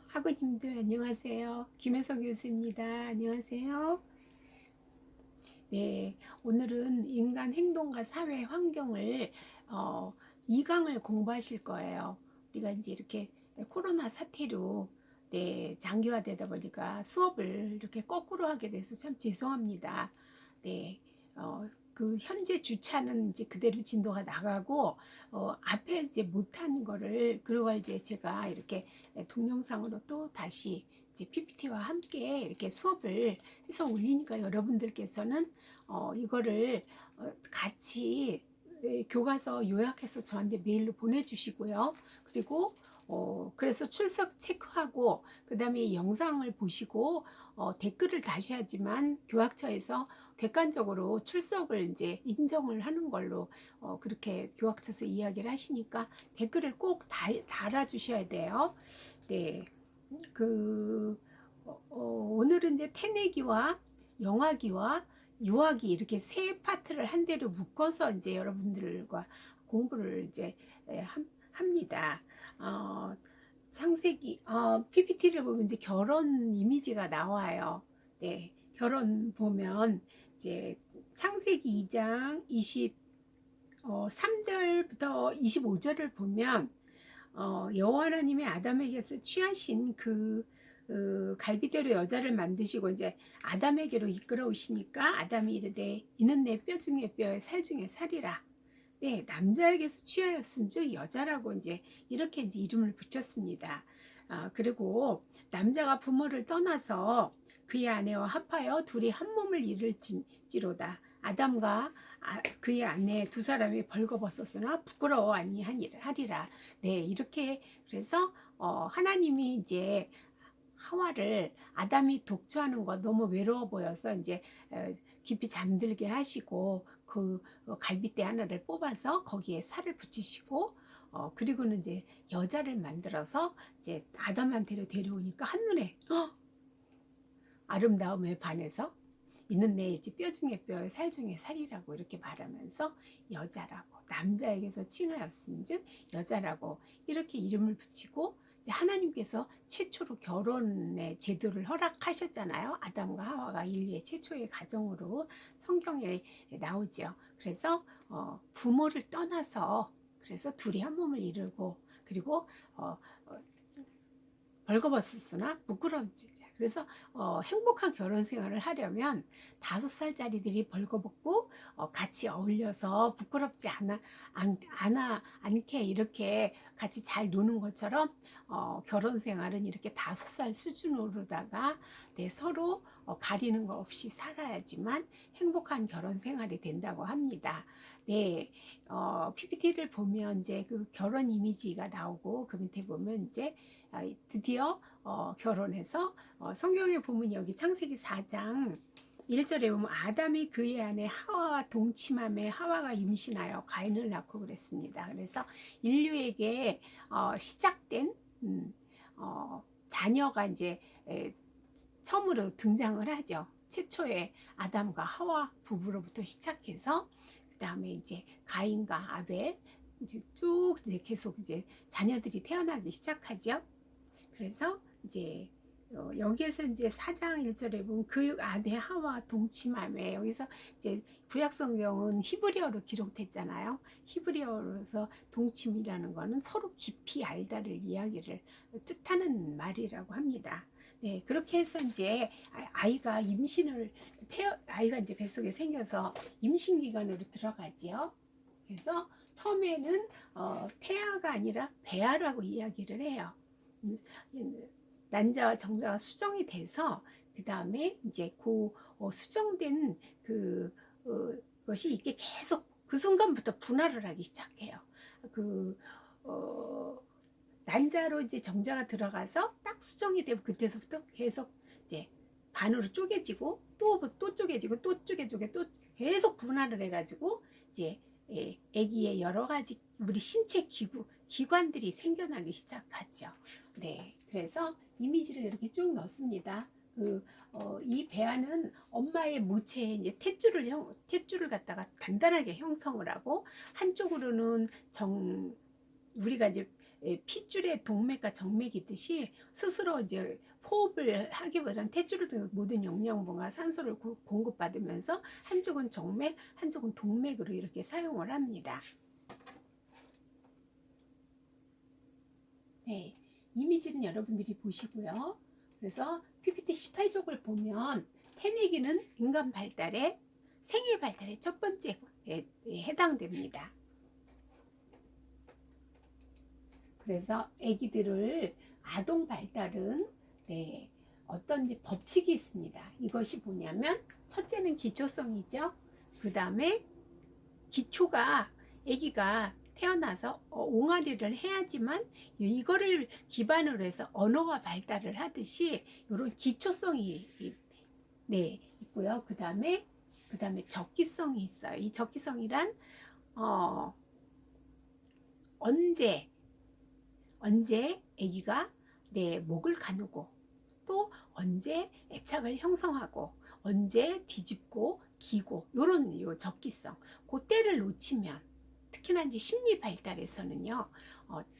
학우님들 안녕하세요. 김혜석 교수입니다. 안녕하세요. 네, 오늘은 인간 행동과 사회 환경을 어, 2강을 공부하실 거예요. 우리가 이제 이렇게 코로나 사태로 장기화되다 보니까 수업을 이렇게 거꾸로 하게 돼서 참 죄송합니다. 네, 그 현재 주차는 이제 그대로 진도가 나가고 앞에 이제 못한 거를 그걸 이제 제가 이렇게 동영상으로 또 다시 이제 PPT와 함께 이렇게 수업을 해서 올리니까 여러분들께서는 이거를 같이 교과서 요약해서 저한테 메일로 보내주시고요. 그리고 그래서 출석 체크하고 그 다음에 영상을 보시고 댓글을 다셔야지만 교학처에서 객관적으로 출석을 이제 인정을 하는 걸로 그렇게 교학처에서 이야기를 하시니까 댓글을 꼭 달아주셔야 돼요. 네, 오늘은 이제 태내기와 영화기와 유아기 이렇게 세 파트를 한 대로 묶어서 이제 여러분들과 공부를 이제 합니다. 어, 창세기 PPT를 보면 이제 결혼 이미지가 나와요. 네, 결혼 보면 이제 창세기 2장 3절부터 25절을 보면 여호와 하나님이 아담에게서 취하신 갈비대로 여자를 만드시고 이제 아담에게로 이끌어 오시니까 아담이 이르되 이는 내 뼈 중에 뼈에 살 중에 살이라. 네, 남자에게서 취하였은즉 여자라고 이렇게 이름을 붙였습니다. 그리고 남자가 부모를 떠나서 그의 아내와 합하여 둘이 한 몸을 이룰지로다. 아담과 그의 아내 두 사람이 벌거벗었으나 부끄러워 아니하리라. 네, 이렇게 그래서 하나님이 이제 하와를 아담이 독초하는 거 너무 외로워 보여서 이제 깊이 잠들게 하시고 그 갈빗대 하나를 뽑아서 거기에 살을 붙이시고 그리고는 이제 여자를 만들어서 이제 아담한테로 데려오니까 한눈에 아름다움에 반해서 이는 내 뼈 중에 뼈, 살 중에 살이라고 이렇게 말하면서 여자라고 남자에게서 칭하였은즉 여자라고 이렇게 이름을 붙이고 하나님께서 최초로 결혼의 제도를 허락하셨잖아요. 아담과 하와가 인류의 최초의 가정으로 성경에 나오죠. 그래서 부모를 떠나서 그래서 둘이 한 몸을 이루고 그리고 벌거벗었으나 부끄러웠지. 그래서 행복한 결혼 생활을 하려면 5살짜리들이 벌거벗고 같이 어울려서 부끄럽지 않게 이렇게 같이 잘 노는 것처럼 결혼 생활은 이렇게 5살 수준으로다가 서로 가리는 거 없이 살아야지만 행복한 결혼 생활이 된다고 합니다. 네, PPT를 보면 이제 그 결혼 이미지가 나오고 그 밑에 보면 이제 드디어 결혼해서 성경에 보면 여기 창세기 4장 1절에 보면 아담이 그의 아내 하와와 동침함에 하와가 임신하여 가인을 낳고 그랬습니다. 그래서 인류에게 시작된 자녀가 이제 처음으로 등장을 하죠. 최초의 아담과 하와 부부로부터 시작해서 그 다음에 이제 가인과 아벨 쭉 이제 계속 이제 자녀들이 태어나기 시작하죠. 그래서 이제 여기에서 이제 4장 1절에 보면 그 아내 하와 동침함에 여기서 이제 구약 성경은 히브리어로 기록됐잖아요. 히브리어로서 동침이라는 거는 서로 깊이 알다를 이야기를 뜻하는 말이라고 합니다. 네, 그렇게 해서 이제 아이가 이제 뱃속에 생겨서 임신 기간으로 들어가지요. 그래서 처음에는 태아가 아니라 배아라고 이야기를 해요. 난자와 정자가 수정이 돼서 그 다음에 이제 수정된 것이 이게 계속 그 순간부터 분할을 하기 시작해요. 그 난자로 이제 정자가 들어가서 딱 수정이 되고 그때서부터 계속 이제 반으로 쪼개지고 또 쪼개지고 또 쪼개지고 또 계속 분할을 해가지고 이제 아기의 여러 가지 우리 신체 기관들이 생겨나기 시작하죠. 네, 그래서 이미지를 이렇게 쭉 넣습니다. 이 배아는 엄마의 모체에 이제 탯줄을 갖다가 단단하게 형성을 하고 한쪽으로는 우리가 이제 핏줄에 동맥과 정맥이 있듯이 스스로 이제 호흡을 하기보다는 탯줄을 통해서 모든 영양분과 산소를 공급받으면서 한쪽은 정맥, 한쪽은 동맥으로 이렇게 사용을 합니다. 네, 이미지는 여러분들이 보시고요. 그래서 PPT 18쪽을 보면 태내기는 인간 발달의 생애 발달의 첫 번째에 해당됩니다. 그래서 아기들을 아동 발달은 어떤 법칙이 있습니다. 이것이 뭐냐면 첫째는 기초성이죠. 그 다음에 기초가 아기가 태어나서 옹알이를 해야지만 이거를 기반으로 해서 언어가 발달을 하듯이 이런 기초성이 있고요. 그 다음에 적기성이 있어요. 이 적기성이란 언제 아기가 내 목을 가누고 또 언제 애착을 형성하고 언제 뒤집고 기고 요런 요 적기성 그 때를 놓치면 특히나 이제 심리 발달에서는요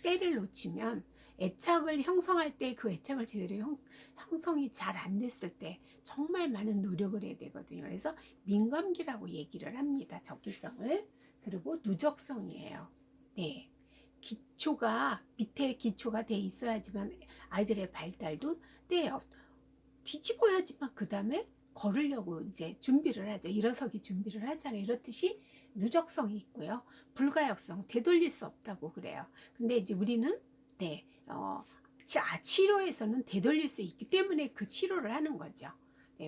때를 놓치면 애착을 형성할 때 그 애착을 제대로 형성이 잘 안 됐을 때 정말 많은 노력을 해야 되거든요. 그래서 민감기라고 얘기를 합니다. 적기성을. 그리고 누적성이에요. 네. 기초가 밑에 기초가 돼 있어야지만 아이들의 발달도 뒤집어야지만 그 다음에 걸으려고 이제 준비를 하죠. 일어서기 준비를 하잖아요. 이렇듯이 누적성이 있고요. 불가역성, 되돌릴 수 없다고 그래요. 근데 이제 우리는 치료에서는 되돌릴 수 있기 때문에 그 치료를 하는 거죠.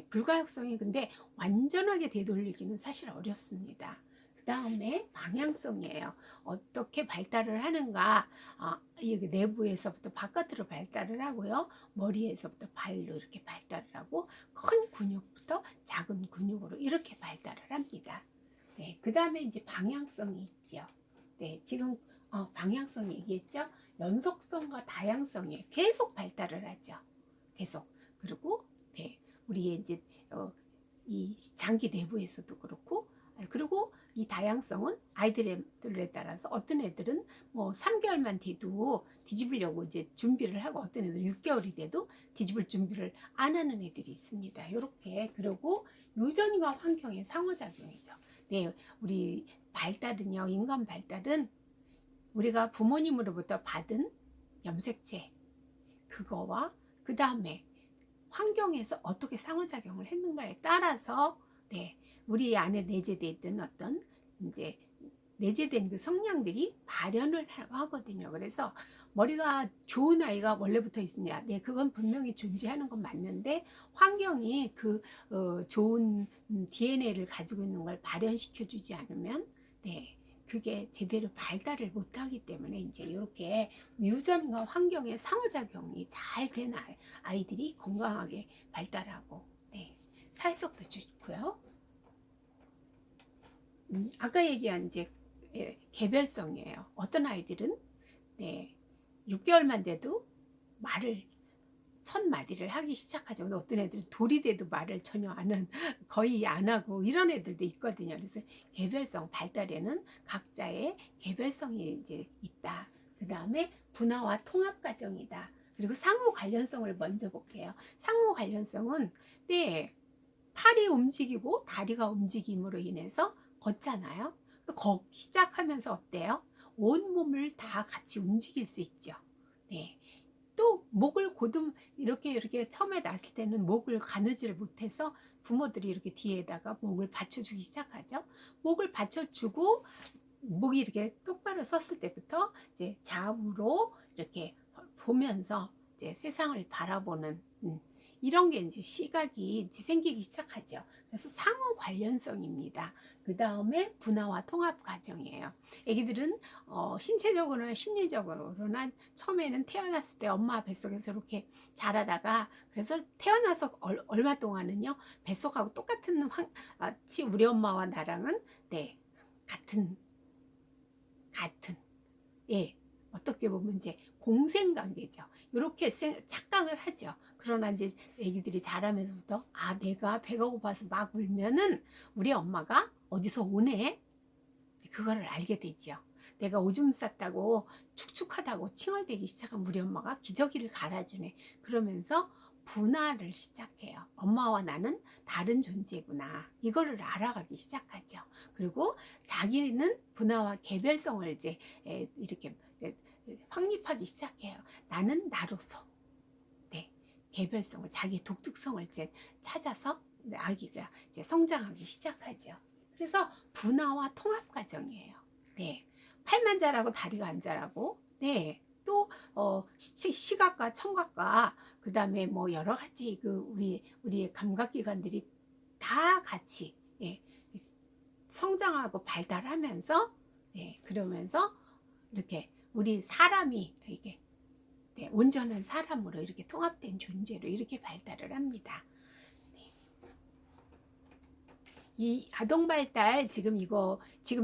불가역성이 근데 완전하게 되돌리기는 사실 어렵습니다. 그 다음에 방향성이에요. 어떻게 발달을 하는가. 여기 내부에서부터 바깥으로 발달을 하고요. 머리에서부터 발로 이렇게 발달을 하고 큰 근육부터 작은 근육으로 이렇게 발달을 합니다. 그 다음에 이제 방향성이 있죠. 지금 방향성 얘기했죠. 연속성과 다양성이 계속 발달을 하죠. 계속. 그리고 우리 이제 이 장기 내부에서도 그렇고 그리고 이 다양성은 아이들에 따라서 어떤 애들은 뭐 3개월만 돼도 뒤집으려고 이제 준비를 하고 어떤 애들은 6개월이 돼도 뒤집을 준비를 안 하는 애들이 있습니다. 이렇게. 그리고 유전과 환경의 상호작용이죠. 우리 발달은요, 인간 발달은 우리가 부모님으로부터 받은 염색체 그거와 그 다음에 환경에서 어떻게 상호작용을 했는가에 따라서 우리 안에 내재되어 있던 어떤 이제 내재된 그 성향들이 발현을 하거든요. 그래서 머리가 좋은 아이가 원래부터 있느냐? 그건 분명히 존재하는 건 맞는데 환경이 그 좋은 DNA를 가지고 있는 걸 발현시켜 주지 않으면 그게 제대로 발달을 못하기 때문에 이제 이렇게 유전과 환경의 상호작용이 잘 된 아이들이 건강하게 발달하고 사회성도 좋고요. 아까 얘기한 이제 개별성이에요. 어떤 아이들은 6개월만 돼도 말을 첫 마디를 하기 시작하죠. 근데 어떤 애들은 돌이 돼도 말을 전혀 거의 안 하고 이런 애들도 있거든요. 그래서 개별성 발달에는 각자의 개별성이 이제 있다. 그 다음에 분화와 통합 과정이다. 그리고 상호 관련성을 먼저 볼게요. 상호 관련성은 팔이 움직이고 다리가 움직임으로 인해서 걷잖아요. 걷기 시작하면서 어때요? 온 몸을 다 같이 움직일 수 있죠. 또 목을 이렇게 처음에 났을 때는 목을 가누지를 못해서 부모들이 이렇게 뒤에다가 목을 받쳐주기 시작하죠. 목을 받쳐주고 목이 이렇게 똑바로 섰을 때부터 이제 좌우로 이렇게 보면서 이제 세상을 바라보는 이런 게 이제 시각이 이제 생기기 시작하죠. 그래서 상호 관련성입니다. 그 다음에 분화와 통합 과정이에요. 애기들은 신체적으로나 심리적으로나 처음에는 태어났을 때 엄마 뱃속에서 이렇게 자라다가 그래서 태어나서 얼마 동안은요 뱃속하고 똑같은 우리 엄마와 나랑은 같은 어떻게 보면 이제 공생관계죠. 이렇게 착각을 하죠. 그러나 이제 애기들이 자라면서부터 내가 배가 고파서 막 울면은 우리 엄마가 어디서 오네? 그거를 알게 되죠. 내가 오줌 쌌다고 축축하다고 칭얼대기 시작한 우리 엄마가 기저귀를 갈아주네. 그러면서 분화를 시작해요. 엄마와 나는 다른 존재구나. 이거를 알아가기 시작하죠. 그리고 자기는 분화와 개별성을 이제 이렇게 확립하기 시작해요. 나는 나로서 개별성을, 자기 독특성을 이제 찾아서 아기가 이제 성장하기 시작하죠. 그래서 분화와 통합 과정이에요. 네, 팔만 자라고 다리가 안 자라고, 네, 또 시각과 청각과 그 다음에 뭐 여러 가지 그 우리의 감각기관들이 다 같이 성장하고 발달하면서, 그러면서 이렇게 우리 사람이 이게 온전한 사람으로 이렇게 통합된 존재로 이렇게 발달을 합니다. 이 아동 발달 지금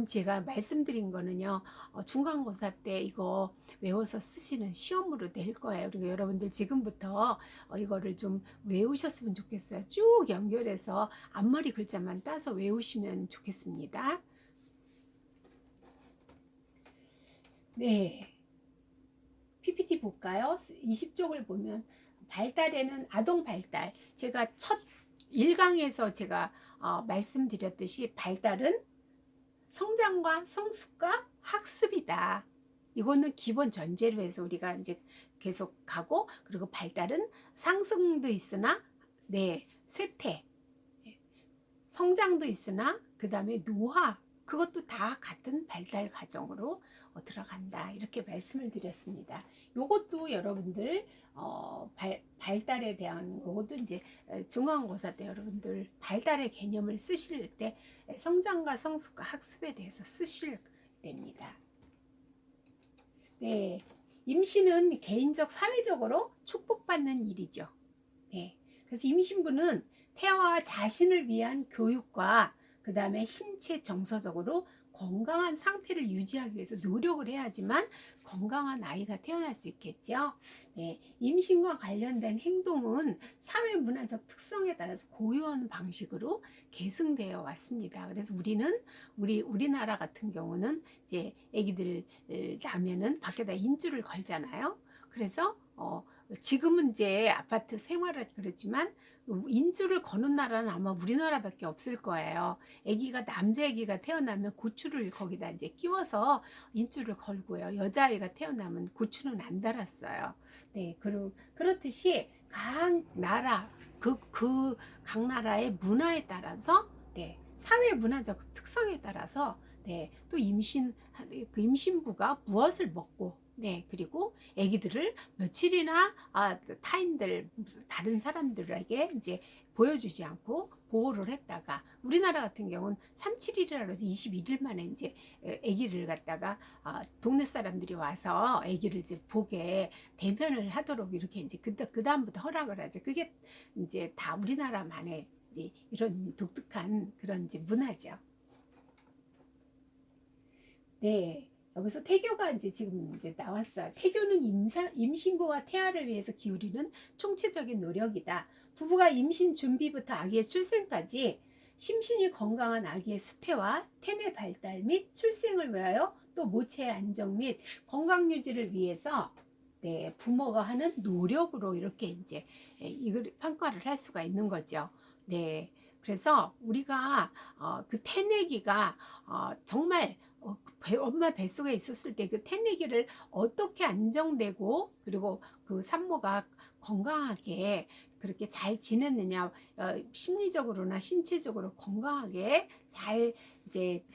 제가 말씀드린 거는요, 중간고사 때 이거 외워서 쓰시는 시험으로 낼 거예요. 그리고 여러분들 지금부터 이거를 좀 외우셨으면 좋겠어요. 쭉 연결해서 앞머리 글자만 따서 외우시면 좋겠습니다. 네. PPT 볼까요? 20쪽을 보면 발달에는 아동 발달, 제가 첫 1강에서 제가 말씀드렸듯이 발달은 성장과 성숙과 학습이다. 이거는 기본 전제로 해서 우리가 이제 계속 가고, 그리고 발달은 상승도 있으나 쇠퇴, 성장도 있으나 그 다음에 노화, 그것도 다 같은 발달 과정으로 들어간다. 이렇게 말씀을 드렸습니다. 요것도 여러분들 발달에 대한 것도 이제 중간고사 때 여러분들 발달의 개념을 쓰실 때 성장과 성숙과 학습에 대해서 쓰실 됩니다. 네, 임신은 개인적, 사회적으로 축복받는 일이죠. 네, 그래서 임신부는 태아와 자신을 위한 교육과 그 다음에 신체 정서적으로 건강한 상태를 유지하기 위해서 노력을 해야지만 건강한 아이가 태어날 수 있겠죠. 네, 임신과 관련된 행동은 사회 문화적 특성에 따라서 고유한 방식으로 계승되어 왔습니다. 그래서 우리나라 같은 경우는 이제 아기들 나면은 밖에다 인줄을 걸잖아요. 그래서 지금은 이제 아파트 생활을 그렇지만 인줄을 거는 나라는 아마 우리나라밖에 없을 거예요. 남자 아기가 태어나면 고추를 거기다 이제 끼워서 인줄을 걸고요. 여자아이가 태어나면 고추는 안 달았어요. 네, 그렇듯이 각 나라 각 나라의 문화에 따라서 사회 문화적 특성에 따라서 또 임신부가 무엇을 먹고 그리고 아기들을 며칠이나 타인들 다른 사람들에게 이제 보여주지 않고 보호를 했다가, 우리나라 같은 경우는 3-7일이라 해서 21일 만에 이제 아기를 갖다가 동네 사람들이 와서 아기를 이제 보게 대면을 하도록 이렇게 이제 그 다음부터 허락을 하죠. 그게 이제 다 우리나라만의 이제 이런 독특한 그런 이제 문화죠. 네. 여기서 태교가 이제 지금 이제 나왔어요. 태교는 임신부와 태아를 위해서 기울이는 총체적인 노력이다. 부부가 임신 준비부터 아기의 출생까지 심신이 건강한 아기의 수태와 태뇌 발달 및 출생을 위하여 또 모체의 안정 및 건강 유지를 위해서 부모가 하는 노력으로 이렇게 이제 이걸 평가를 할 수가 있는 거죠. 네. 그래서 우리가 그 태내기가 정말 엄마 뱃속에 있었을 때 그 태내기를 어떻게 안정되고, 그리고 그 산모가 건강하게 그렇게 잘 지냈느냐, 심리적으로나 신체적으로 건강하게 잘 이제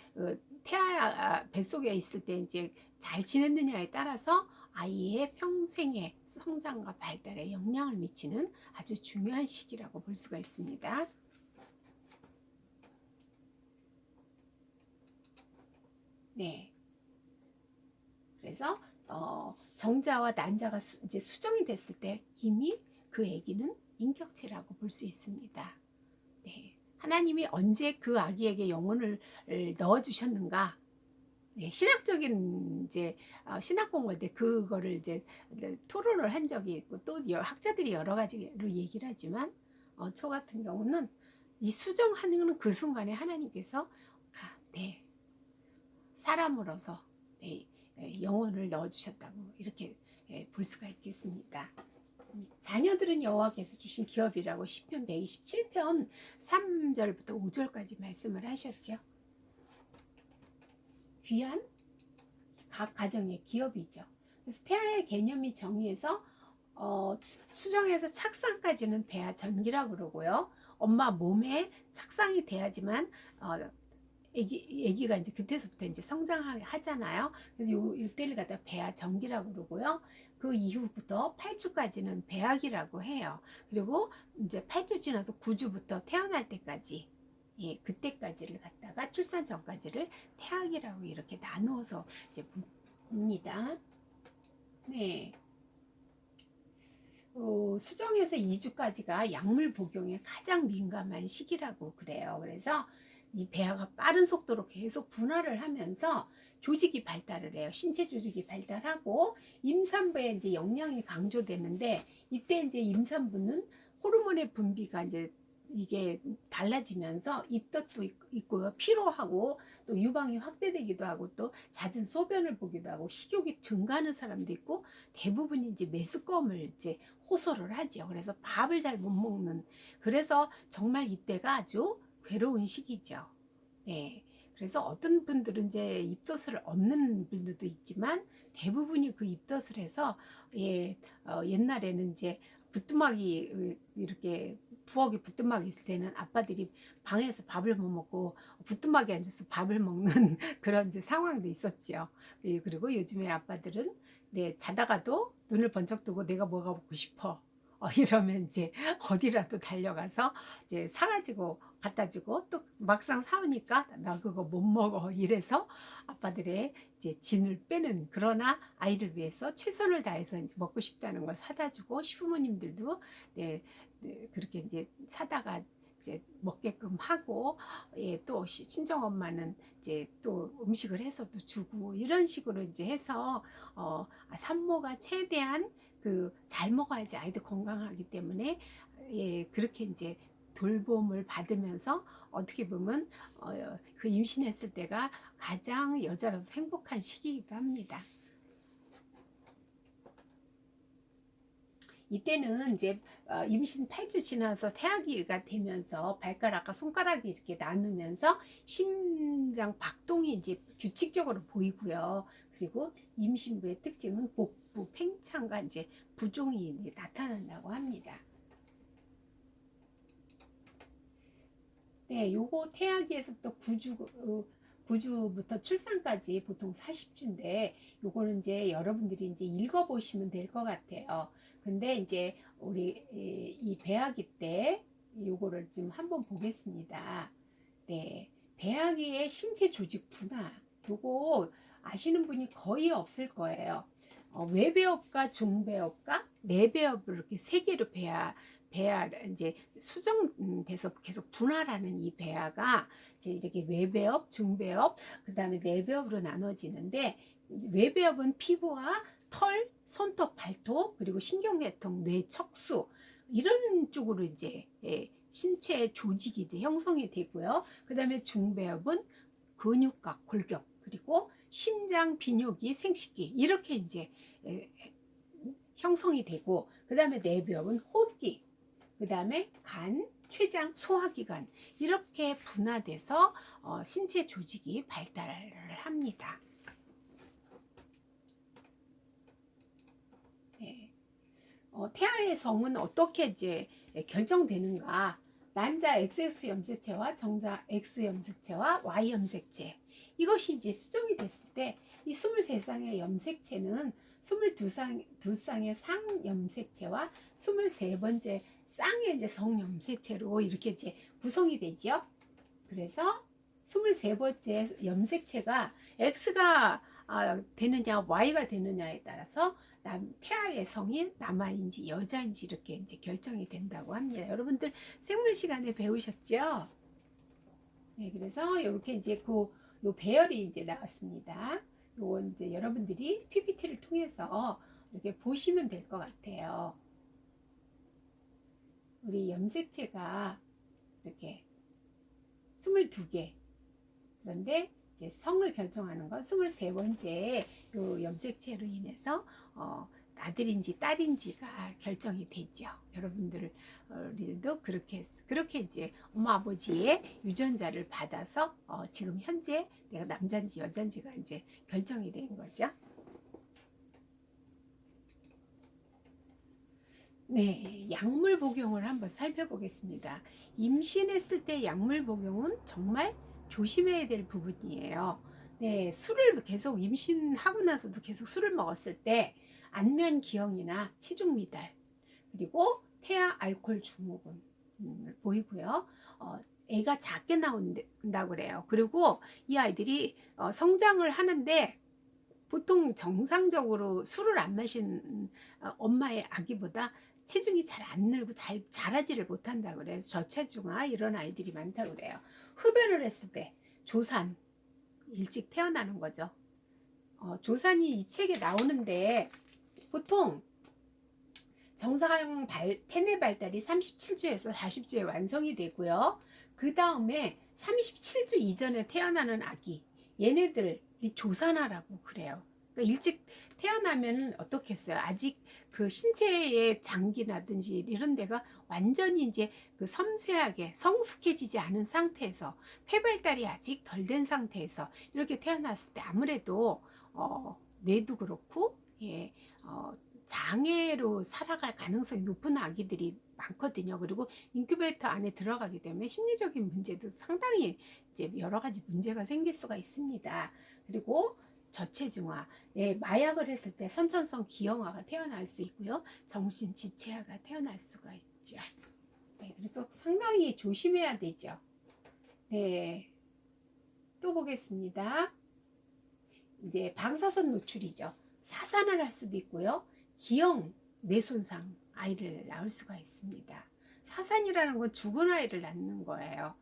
태아 뱃속에 있을 때 이제 잘 지냈느냐에 따라서 아이의 평생의 성장과 발달에 영향을 미치는 아주 중요한 시기라고 볼 수가 있습니다. 네. 그래서 정자와 난자가 이제 수정이 됐을 때 이미 그 아기는 인격체라고 볼 수 있습니다. 네. 하나님이 언제 그 아기에게 영혼을 넣어 주셨는가? 네, 신학적인 이제 신학 공부할 때 그거를 이제 토론을 한 적이 있고, 또 학자들이 여러 가지로 얘기를 하지만 저 같은 경우는 이 수정하는 그 순간에 하나님께서 사람으로서 영혼을 넣어주셨다고 이렇게 볼 수가 있겠습니다. 자녀들은 여호와께서 주신 기업이라고 시편 127편 3절부터 5절까지 말씀을 하셨죠. 귀한 각 가정의 기업이죠. 그래서 태아의 개념이 정의해서 수정에서 착상까지는 배아 전기라고 그러고요. 엄마 몸에 착상이 돼야지만 애기가 이제 그때서부터 이제 성장하잖아요. 그래서 요때를 갖다 배아 전기라고 그러고요. 그 이후부터 8주까지는 배악이라고 해요. 그리고 이제 8주 지나서 9주부터 태어날 때까지, 예, 그때까지를 갖다가 출산 전까지를 태악이라고 이렇게 나누어서 이제 봅니다. 네. 수정에서 2주까지가 약물 복용에 가장 민감한 시기라고 그래요. 그래서 이 배아가 빠른 속도로 계속 분할을 하면서 조직이 발달을 해요. 신체 조직이 발달하고 임산부에 이제 영양이 강조되는데, 이때 이제 임산부는 호르몬의 분비가 이제 이게 달라지면서 입덧도 있고요. 피로하고 또 유방이 확대되기도 하고 또 잦은 소변을 보기도 하고 식욕이 증가하는 사람도 있고, 대부분이 이제 메스꺼움을 이제 호소를 하죠. 그래서 밥을 잘 못 먹는, 그래서 정말 이때가 아주 괴로운 시기죠. 네. 그래서 어떤 분들은 이제 입덧을 없는 분들도 있지만 대부분이 그 입덧을 해서, 예, 옛날에는 이제 부뚜막이 이렇게 부엌에 부뚜막이 있을 때는 아빠들이 방에서 밥을 못 먹고 부뚜막에 앉아서 밥을 먹는 그런 이제 상황도 있었죠. 그리고 요즘에 아빠들은 네, 자다가도 눈을 번쩍 뜨고 내가 뭐가 먹고 싶어. 이러면 이제 어디라도 달려가서 이제 사가지고 갖다 주고, 또 막상 사오니까 나 그거 못 먹어 이래서 아빠들의 이제 진을 빼는, 그러나 아이를 위해서 최선을 다해서 이제 먹고 싶다는 걸 사다 주고, 시부모님들도 네, 네, 그렇게 이제 사다가 이제 먹게끔 하고, 예, 또 친정 엄마는 이제 또 음식을 해서 또 주고, 이런 식으로 이제 해서 산모가 최대한 그 잘 먹어야지 아이도 건강하기 때문에, 예, 그렇게 이제 돌봄을 받으면서 어떻게 보면 그 임신했을 때가 가장 여자로서 행복한 시기이기도 합니다. 이때는 이제 임신 8주 지나서 태아기가 되면서 발가락과 손가락이 이렇게 나누면서 심장 박동이 이제 규칙적으로 보이고요. 그리고 임신부의 특징은 복부 팽창과 이제 부종이 나타난다고 합니다. 네, 요거 태아기에서부터 9주부터 출산까지 보통 40주인데, 요거는 이제 여러분들이 이제 읽어보시면 될 것 같아요. 근데 이제 우리 이 배아기 때 요거를 좀 한번 보겠습니다. 네, 배아기의 신체 조직 분화, 요거 아시는 분이 거의 없을 거예요. 외배업과 중배업과 내배업을 이렇게 세 개로 배아 이제 수정돼서 계속 분할하는 이 배아가 이제 이렇게 외배업, 중배업, 그다음에 내배업으로 나눠지는데, 외배업은 피부와 털, 손톱, 발톱, 그리고 신경계통, 뇌, 척수, 이런 쪽으로 이제 신체 조직이 이제 형성이 되고요. 그다음에 중배업은 근육과 골격, 그리고 심장, 비뇨기, 생식기, 이렇게 이제 형성이 되고, 그다음에 내배업은 호흡기, 그다음에 간, 췌장, 소화기관, 이렇게 분화돼서 신체 조직이 발달을 합니다. 네. 태아의 성은 어떻게 이제 결정되는가? 난자 XX 염색체와 정자 X 염색체와 Y 염색체, 이것이 이제 수정이 됐을 때 이 23쌍의 염색체는 22쌍의 상 염색체와 23번째 쌍의 이제 성 염색체로 이렇게 이제 구성이 되죠. 그래서 23번째 염색체가 X가 되느냐 Y가 되느냐에 따라서 태아의 성이 남아인지 여자인지 이렇게 이제 결정이 된다고 합니다. 여러분들 생물 시간에 배우셨죠? 네, 그래서 이렇게 이제 요 배열이 이제 나왔습니다. 요건 이제 여러분들이 PPT를 통해서 이렇게 보시면 될 것 같아요. 우리 염색체가 이렇게 22개. 그런데 이제 성을 결정하는 건 23번째 요 염색체로 인해서 아들인지 딸인지가 결정이 되죠. 여러분들도 그렇게 이제 엄마 아버지의 유전자를 받아서 지금 현재 내가 남자인지 여자인지가 이제 결정이 된 거죠. 네, 약물 복용을 한번 살펴보겠습니다. 임신했을 때 약물 복용은 정말 조심해야 될 부분이에요. 네, 술을 계속 임신하고 나서도 계속 술을 먹었을 때 안면 기형이나 체중 미달, 그리고 태아 알코올 증후군 보이고요. 애가 작게 나온다고 그래요. 그리고 이 아이들이 성장을 하는데 보통 정상적으로 술을 안 마신 엄마의 아기보다 체중이 잘 안 늘고 잘 자라지를 못한다 그래요. 저체중아 이런 아이들이 많다 그래요. 흡연을 했을 때 조산 일찍 태어나는 거죠. 조산이 이 책에 나오는데 보통 정상 태내 발달이 37주에서 40주에 완성이 되고요. 그 다음에 37주 이전에 태어나는 아기, 얘네들이 조산아라고 그래요. 그러니까 일찍 태어나면 어떻겠어요? 아직 그 신체의 장기라든지 이런 데가 완전히 이제 그 섬세하게 성숙해지지 않은 상태에서 폐발달이 아직 덜 된 상태에서 이렇게 태어났을 때 아무래도 뇌도 그렇고 예, 장애로 살아갈 가능성이 높은 아기들이 많거든요. 그리고 인큐베이터 안에 들어가게 되면 심리적인 문제도 상당히 이제 여러 가지 문제가 생길 수가 있습니다. 그리고 저체중아, 마약을 했을 때 선천성 기형아가 태어날 수 있고요. 정신지체아가 태어날 수가 있죠. 네, 그래서 상당히 조심해야 되죠. 네, 또 보겠습니다. 이제 방사선 노출이죠. 사산을 할 수도 있고요. 기형, 뇌손상 아이를 낳을 수가 있습니다. 사산이라는 건 죽은 아이를 낳는 거예요.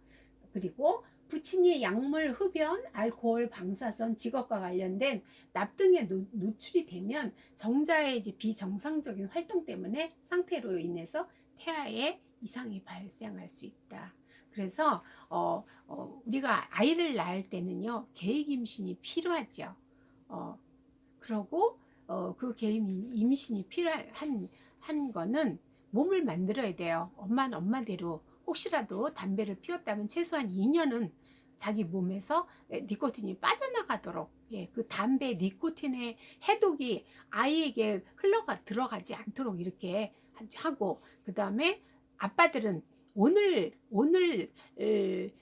그리고 부친이 약물, 흡연, 알코올, 방사선, 직업과 관련된 납등에 노출이 되면 정자의 이제 비정상적인 활동 때문에 상태로 인해서 태아에 이상이 발생할 수 있다. 그래서 우리가 아이를 낳을 때는요 계획 임신이 필요하죠. 그러고 그 계획 임신이 필요한 거는 몸을 만들어야 돼요. 엄마는 엄마대로 혹시라도 담배를 피웠다면 최소한 2년은 자기 몸에서 니코틴이 빠져나가도록 그 담배 니코틴의 해독이 아이에게 들어가지 않도록 이렇게 하고 그 다음에 아빠들은 오늘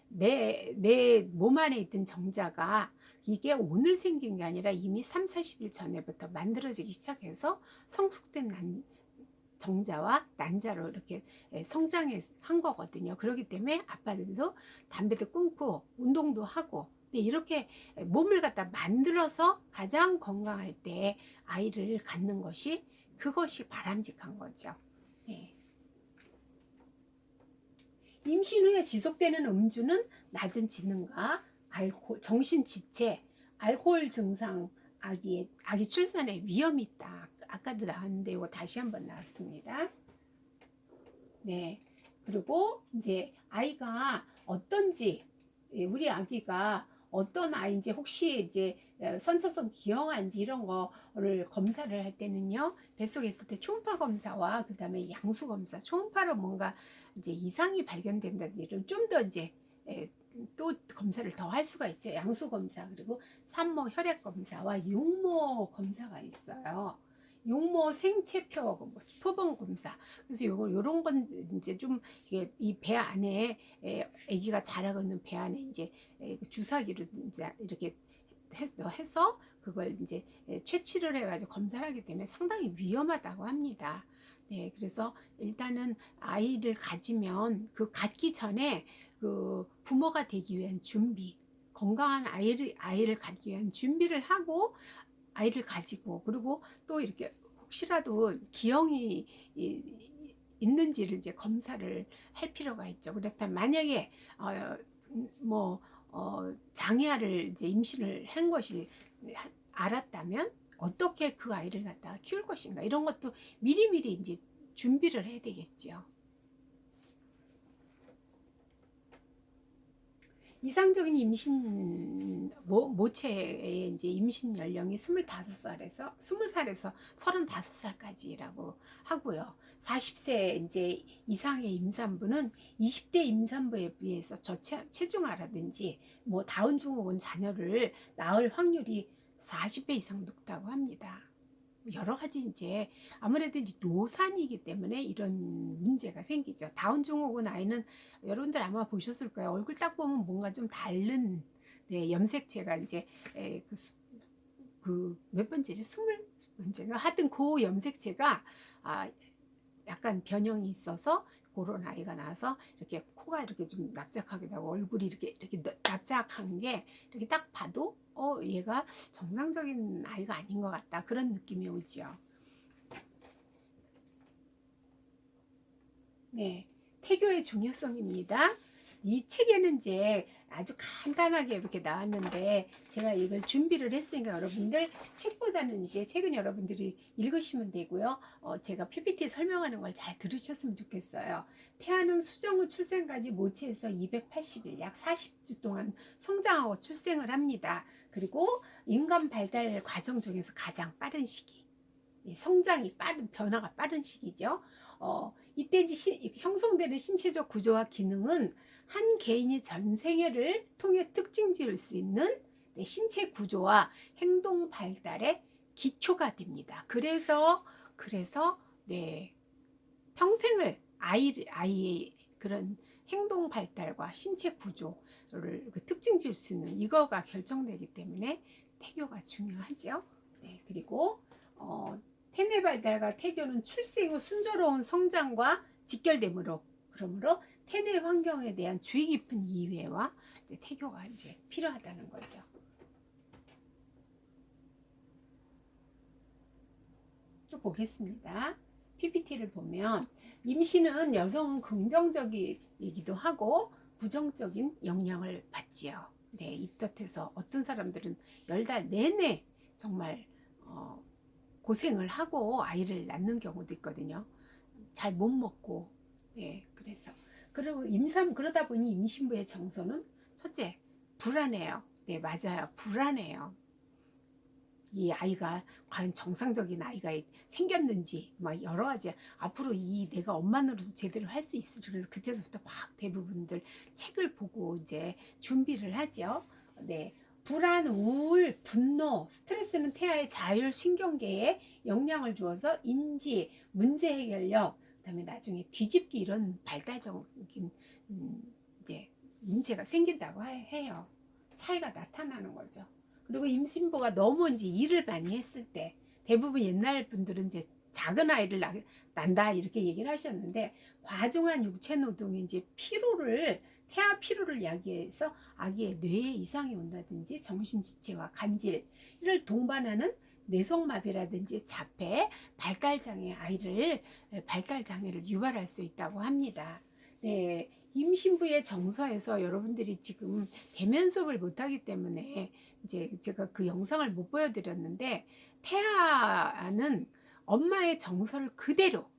내 몸 안에 있던 정자가 이게 오늘 생긴 게 아니라 이미 3, 40일 전에부터 만들어지기 시작해서 성숙된 정자와 난자로 이렇게 성장한 거거든요. 그렇기 때문에 아빠들도 담배도 끊고 운동도 하고 이렇게 몸을 갖다 만들어서 가장 건강할 때 아이를 갖는 것이 그것이 바람직한 거죠. 네. 임신 후에 지속되는 음주는 낮은 지능과 정신 지체, 알코올 증상, 아기 출산에 위험이 있다. 아까도 나왔는데 이거 다시 한번 나왔습니다. 네. 그리고 이제 아이가 어떤지, 우리 아기가 어떤 아이인지 혹시 이제 선천성 기형아인지 이런 거를 검사를 할 때는요 뱃속에 있을 때 초음파 검사와 그 다음에 양수 검사, 초음파로 뭔가 이제 이상이 발견된다든지 이런 좀 더 이제 또 검사를 더 할 수가 있죠. 양수 검사 그리고 산모 혈액 검사와 육모 검사가 있어요. 육모 생체표 표본 검사. 그래서 요런 건 이제 좀 이게 이 배 안에 아기가 자라고 있는 배 안에 이제 주사기로 이제 이렇게 해서 그걸 이제 채취를 해가지고 검사를 하기 때문에 상당히 위험하다고 합니다. 네, 그래서 일단은 아이를 가지면 그 갖기 전에 그 부모가 되기 위한 준비, 건강한 아이를 갖기 위한 준비를 하고 아이를 가지고 그리고 또 이렇게 혹시라도 기형이 있는지를 이제 검사를 할 필요가 있죠. 그렇다면 만약에 장애아를 이제 임신을 한 것이 알았다면 어떻게 그 아이를 갖다가 키울 것인가 이런 것도 미리미리 이제 준비를 해야 되겠죠. 이상적인 임신 모체의 이제 임신 연령이 25살에서 20살에서 35살까지라고 하고요. 40세 이제 이상의 임산부는 20대 임산부에 비해서 저체중아라든지 뭐 다운 증후군 자녀를 낳을 확률이 40배 이상 높다고 합니다. 여러 가지 이제 아무래도 이제 노산이기 때문에 이런 문제가 생기죠. 다운 증후군 아이는 여러분들 아마 보셨을 거예요. 얼굴 딱 보면 뭔가 좀 다른 네, 염색체가 이제 그 몇 번째죠? 20번째가 하여튼 그 염색체가 약간 변형이 있어서 그런 아이가 나와서 이렇게 코가 이렇게 좀 납작하게 되고 얼굴이 이렇게 납작한 게 이렇게 딱 봐도 얘가 정상적인 아이가 아닌 것 같다 그런 느낌이 오죠. 네, 태교의 중요성입니다. 이 책에는 이제 아주 간단하게 이렇게 나왔는데 제가 이걸 준비를 했으니까 여러분들 책보다는 이제 책은 여러분들이 읽으시면 되고요. 제가 PPT 설명하는 걸 잘 들으셨으면 좋겠어요. 태아는 수정 후 출생까지 모체에서 280일 약 40주 동안 성장하고 출생을 합니다. 그리고 인간 발달 과정 중에서 가장 빠른 시기. 성장이 빠른 변화가 빠른 시기죠. 이때 이제 형성되는 신체적 구조와 기능은 한 개인이 전 생애를 통해 특징 지을 수 있는 신체 구조와 행동 발달의 기초가 됩니다. 그래서 네, 평생을 아이의 그런 행동 발달과 신체 구조를 특징 지을 수 있는 이거가 결정되기 때문에 태교가 중요하죠. 네, 그리고 태내 발달과 태교는 출생 후 순조로운 성장과 직결되므로 그러므로 태내 환경에 대한 주의 깊은 이해와 태교가 이제 필요하다는 거죠. 또 보겠습니다. PPT를 보면 임신은 여성은 긍정적이기도 하고 부정적인 영향을 받지요. 네, 입덧해서 어떤 사람들은 10달 내내 정말 고생을 하고 아이를 낳는 경우도 있거든요. 잘 못 먹고. 네, 그래서 그리고 그러다 보니 임신부의 정서는 첫째 불안해요. 네, 맞아요. 불안해요. 이 아이가 과연 정상적인 아이가 생겼는지 막 여러 가지 앞으로 이 내가 엄마 노릇을 제대로 할 수 있을지 그래서 그때부터 막 대부분들 책을 보고 이제 준비를 하죠. 네. 불안, 우울, 분노, 스트레스는 태아의 자율 신경계에 영향을 주어서 인지, 문제 해결력, 그다음에 나중에 뒤집기 이런 발달적인 이제 문제가 생긴다고 해요. 차이가 나타나는 거죠. 그리고 임신부가 너무 이제 일을 많이 했을 때 대부분 옛날 분들은 이제 작은 아이를 난다 이렇게 얘기를 하셨는데 과중한 육체 노동이 이제 태아 피로를 야기해서 아기의 뇌에 이상이 온다든지 정신 지체와 간질 이를 동반하는 뇌성마비라든지 자폐, 발달 장애를 유발할 수 있다고 합니다. 네, 임신부의 정서에서 여러분들이 지금 대면 수업을 못하기 때문에 이제 제가 그 영상을 못 보여드렸는데 태아는 엄마의 정서를 그대로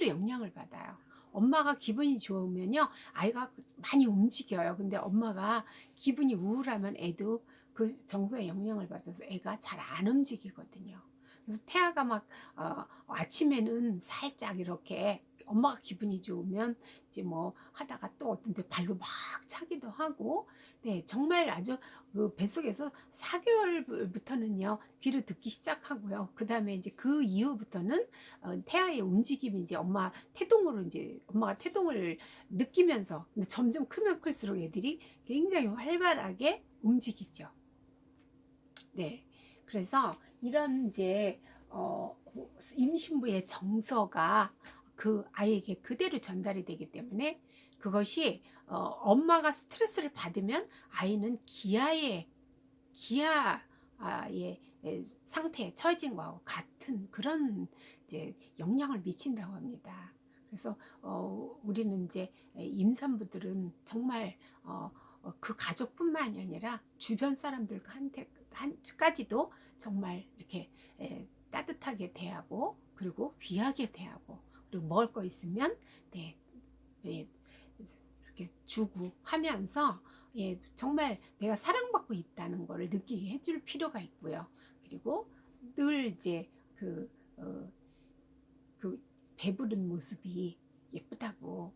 영향을 받아요. 엄마가 기분이 좋으면요 아이가 많이 움직여요. 근데 엄마가 기분이 우울하면 애도 그 정서에 영향을 받아서 애가 잘 안 움직이거든요. 그래서 태아가 막 아침에는 살짝 이렇게 엄마가 기분이 좋으면 이제 뭐 하다가 또 어떤 데 발로 막 차기도 하고 네 정말 아주 그 뱃속에서 4개월부터는요 귀를 듣기 시작하고요. 그 다음에 이제 그 이후부터는 태아의 움직임이 이제 엄마가 태동을 느끼면서 근데 점점 크면 클수록 애들이 굉장히 활발하게 움직이죠. 네. 그래서 이런 이제 임신부의 정서가 그 아이에게 그대로 전달이 되기 때문에 그것이 엄마가 스트레스를 받으면 아이는 기아의 상태에 처해진 거하고 같은 그런 이제 영향을 미친다고 합니다. 그래서 우리는 이제 임산부들은 정말 그 가족뿐만이 아니라 주변 사람들한테까지도 정말 이렇게 따뜻하게 대하고 그리고 귀하게 대하고 그리고 먹을 거 있으면 네, 이렇게 주고 하면서 예, 정말 내가 사랑받고 있다는 것을 느끼게 해줄 필요가 있고요. 그리고 늘 이제 그, 어, 그 배부른 모습이 예쁘다고,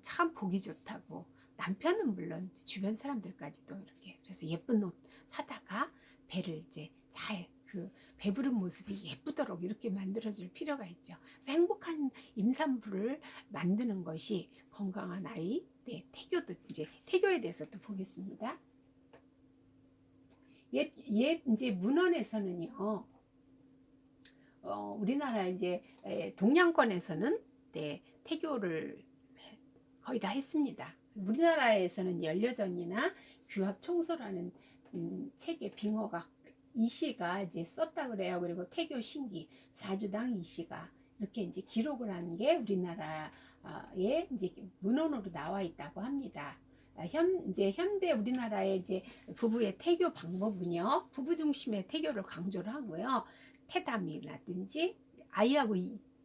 참 보기 좋다고, 남편은 물론 주변 사람들까지도 이렇게, 그래서 예쁜 옷 사다가 배를 이제 잘 그 배부른 모습이 예쁘도록 이렇게 만들어줄 필요가 있죠. 그래서 행복한 임산부를 만드는 것이 건강한 아이, 네, 태교도 이제 태교에 대해서 또 보겠습니다. 옛 이제 문헌에서는요, 우리나라 이제 동양권에서는 네, 태교를 거의 다 했습니다. 우리나라에서는 연려전이나 규합총소라는 책의 빙어가 이씨가 이제 썼다 그래요. 그리고 태교 신기 사주당 이씨가 이렇게 이제 기록을 한 게 우리나라에 이제 문헌으로 나와 있다고 합니다. 이제 현대 우리나라의 이제 부부의 태교 방법은요, 부부 중심의 태교를 강조를 하고요, 태담이라든지 아이하고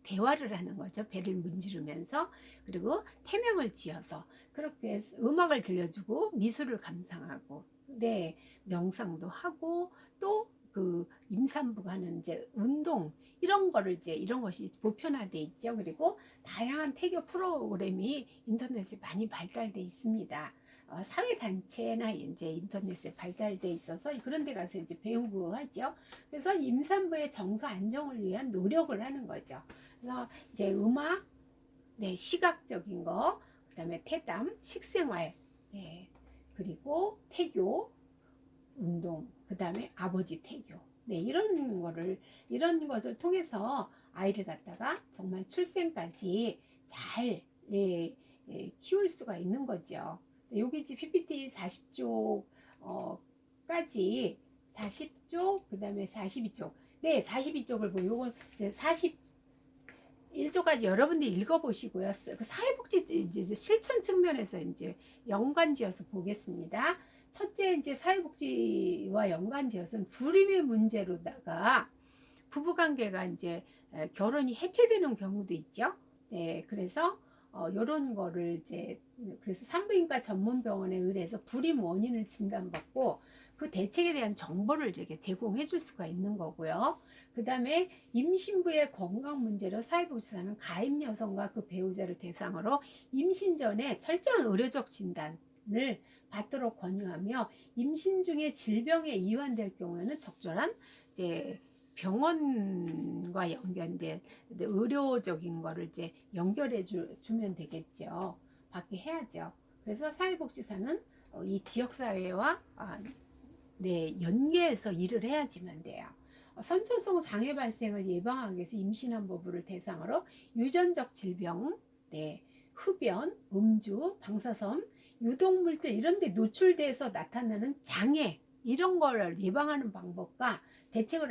대화를 하는 거죠. 배를 문지르면서. 그리고 태명을 지어서 그렇게 음악을 들려주고 미술을 감상하고, 네, 명상도 하고, 또 그 임산부가 하는 이제 운동 이런 거를 이제 이런 것이 보편화돼 있죠. 그리고 다양한 태교 프로그램이 인터넷에 많이 발달돼 있습니다. 사회 단체나 이제 인터넷에 발달돼 있어서 그런 데 가서 이제 배우고 하죠. 그래서 임산부의 정서 안정을 위한 노력을 하는 거죠. 그래서 이제 음악, 네, 시각적인 거, 그다음에 태담, 식생활, 네, 그리고 태교, 운동, 그다음에 아버지 태교, 네, 이런 것을 통해서 아이를 갖다가 정말 출생까지 잘 예, 키울 수가 있는 거죠. 여기 이제 PPT 40쪽 까지 40쪽, 그다음에 42쪽, 네, 42쪽을 보고 요건 이제 41조까지 여러분들이 읽어보시고요. 그 사회복지 이제 실천 측면에서 이제 연관지어서 보겠습니다. 첫째, 이제 사회복지와 연관지어서는 불임의 문제로다가 부부관계가 이제 결혼이 해체되는 경우도 있죠. 네, 그래서 이런 거를 이제 그래서 산부인과 전문병원에 의뢰해서 불임 원인을 진단받고 그 대책에 대한 정보를 이렇게 제공해 줄 수가 있는 거고요. 그 다음에 임신부의 건강 문제로 사회복지사는 가임 여성과 그 배우자를 대상으로 임신 전에 철저한 의료적 진단을 받도록 권유하며, 임신 중에 질병에 이완될 경우에는 적절한 이제 병원과 연결된 의료적인 거를 이제 연결해 주면 되겠죠. 받게 해야죠. 그래서 사회복지사는 이 지역사회와 네, 연계해서 일을 해야지만 돼요. 선천성 장애 발생을 예방하기 위해서 임신한 부부를 대상으로 유전적 질병, 네, 흡연, 음주, 방사선, 유독물질 이런 데 노출돼서 나타나는 장애 이런 걸 예방하는 방법과 대책을